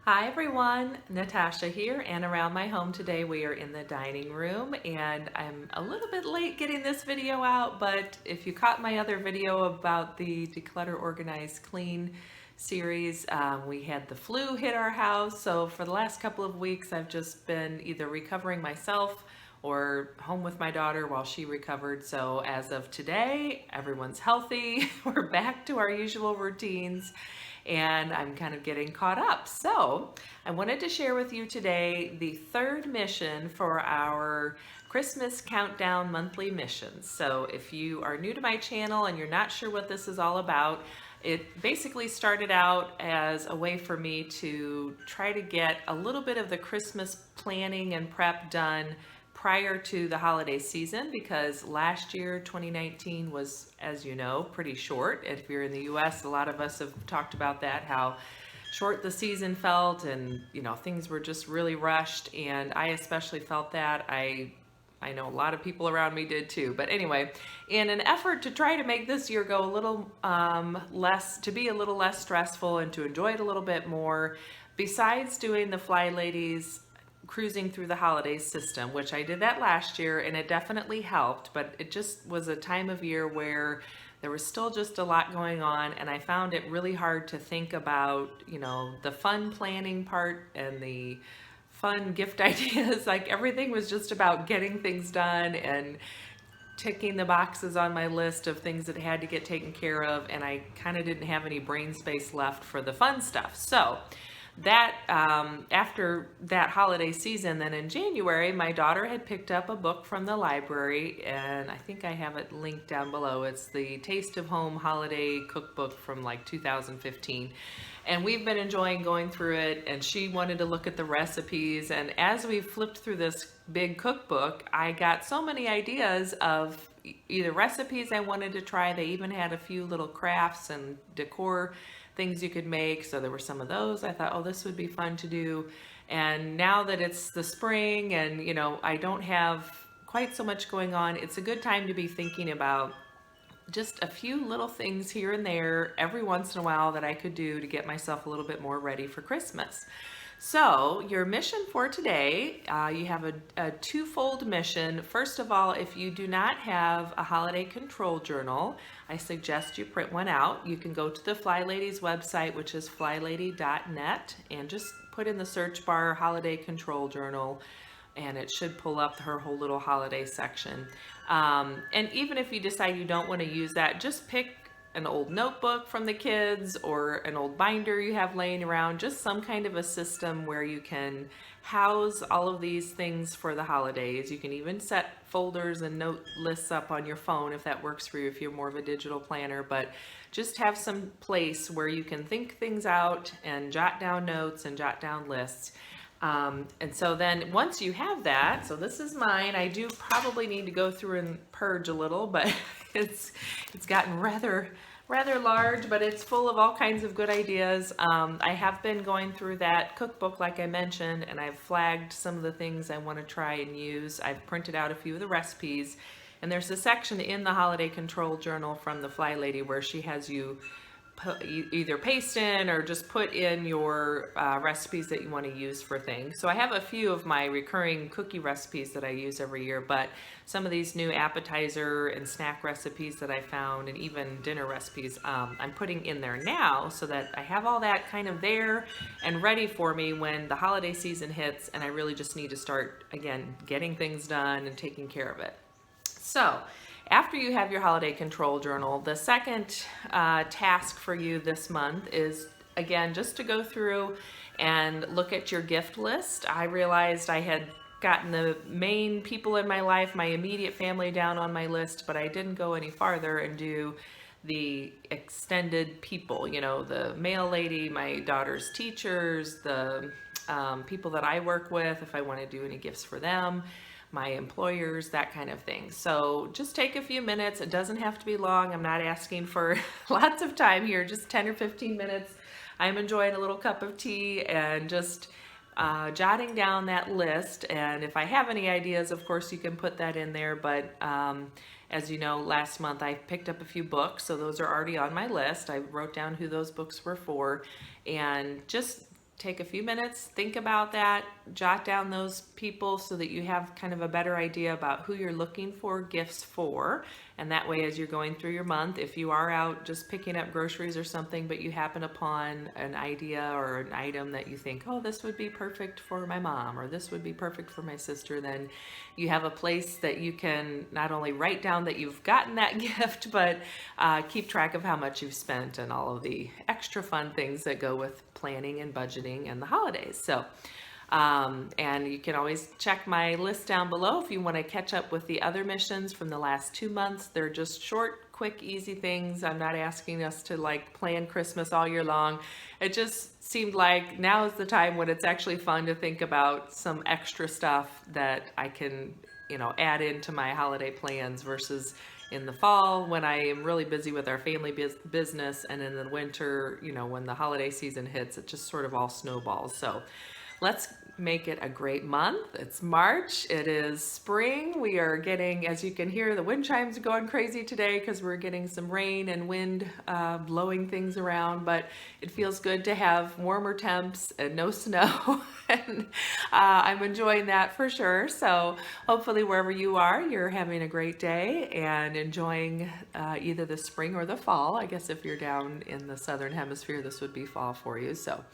Hi everyone, Natasha here, and around my home today we are in the dining room, and I'm a little bit late getting this video out, but if you caught my other video about the Declutter, Organize, Clean series, we had the flu hit our house, so for the last couple of weeks I've just been either recovering myself or home with my daughter while she recovered. So as of today, everyone's healthy. We're back to our usual routines and I'm kind of getting caught up. So I wanted to share with you today the third mission for our Christmas Countdown monthly missions. So if you are new to my channel and you're not sure what this is all about, it basically started out as a way for me to try to get a little bit of the Christmas planning and prep done prior to the holiday season, because last year 2019 was, as you know, pretty short. If you're in the US, a lot of us have talked about that, how short the season felt, and things were just really rushed, and I especially felt that. I know a lot of people around me did too. But anyway, in an effort to try to make this year go a little to be a little less stressful and to enjoy it a little bit more, besides doing the Fly Ladies cruising through the holidays system, which I did that last year and it definitely helped, but it just was a time of year where there was still just a lot going on, and I found it really hard to think about, the fun planning part and the fun gift ideas. Like, everything was just about getting things done and ticking the boxes on my list of things that had to get taken care of, and I kind of didn't have any brain space left for the fun stuff. So that after that holiday season, then in January, my daughter had picked up a book from the library, and I think I have it linked down below. It's the Taste of Home Holiday Cookbook from like 2015. And we've been enjoying going through it, and she wanted to look at the recipes. And as we flipped through this big cookbook, I got so many ideas of either recipes I wanted to try. They even had a few little crafts and decor things you could make. So there were some of those. I thought, oh, this would be fun to do. And now that it's the spring and, I don't have quite so much going on, it's a good time to be thinking about just a few little things here and there every once in a while that I could do to get myself a little bit more ready for Christmas. So your mission for today, you have a twofold mission. First of all, if you do not have a holiday control journal, I suggest you print one out. You can go to the Fly Ladies website, which is flylady.net, and just put in the search bar holiday control journal, and it should pull up her whole little holiday section. And even if you decide you don't want to use that, just pick an old notebook from the kids or an old binder you have laying around, just some kind of a system where you can house all of these things for the holidays. You can even set folders and note lists up on your phone if that works for you, if you're more of a digital planner, but just have some place where you can think things out and jot down notes and jot down lists. And so then once you have that, so this is mine. I do probably need to go through and purge a little, but it's gotten rather large, but it's full of all kinds of good ideas. I have been going through that cookbook, like I mentioned, and I've flagged some of the things I want to try and use. I've printed out a few of the recipes, and there's a section in the Holiday Control Journal from the Fly Lady where she has you either paste in or just put in your recipes that you want to use for things. So I have a few of my recurring cookie recipes that I use every year, but some of these new appetizer and snack recipes that I found, and even dinner recipes, I'm putting in there now so that I have all that kind of there and ready for me when the holiday season hits and I really just need to start, again, getting things done and taking care of it. So after you have your holiday control journal, the second task for you this month is, again, just to go through and look at your gift list. I realized I had gotten the main people in my life, my immediate family, down on my list, but I didn't go any farther and do the extended people, the mail lady, my daughter's teachers, the people that I work with, if I want to do any gifts for them, my employers, that kind of thing. So just take a few minutes. It doesn't have to be long. I'm not asking for lots of time here, just 10 or 15 minutes. I'm enjoying a little cup of tea and just jotting down that list. And if I have any ideas, of course, you can put that in there. But as you know, last month I picked up a few books, so those are already on my list. I wrote down who those books were for, and just take a few minutes, think about that, jot down those people so that you have kind of a better idea about who you're looking for gifts for. And that way, as you're going through your month, if you are out just picking up groceries or something, but you happen upon an idea or an item that you think, oh, this would be perfect for my mom, or this would be perfect for my sister, then you have a place that you can not only write down that you've gotten that gift, but keep track of how much you've spent and all of the extra fun things that go with planning and budgeting and the holidays. So, and you can always check my list down below if you want to catch up with the other missions from the last 2 months. They're just short, quick, easy things. I'm not asking us to like plan Christmas all year long. It just seemed like now is the time when it's actually fun to think about some extra stuff that I can, add into my holiday plans versus in the fall when I am really busy with our family business, and in the winter, when the holiday season hits, it just sort of all snowballs. So let's make it a great month. It's March. It is spring. We are getting, as you can hear, the wind chimes are going crazy today because we're getting some rain and wind blowing things around, but it feels good to have warmer temps and no snow. And I'm enjoying that for sure. So hopefully wherever you are, you're having a great day and enjoying either the spring or the fall. I guess if you're down in the southern hemisphere, this would be fall for you. So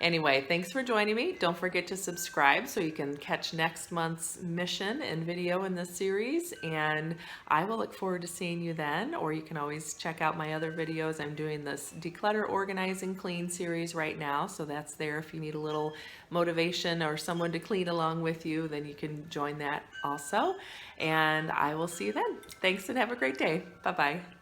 anyway, thanks for joining me. Don't forget to subscribe so you can catch next month's mission and video in this series. And I will look forward to seeing you then, or you can always check out my other videos. I'm doing this Declutter, Organize, and Clean series right now. So that's there if you need a little motivation or someone to clean along with you, then you can join that also. And I will see you then. Thanks and have a great day. Bye-bye.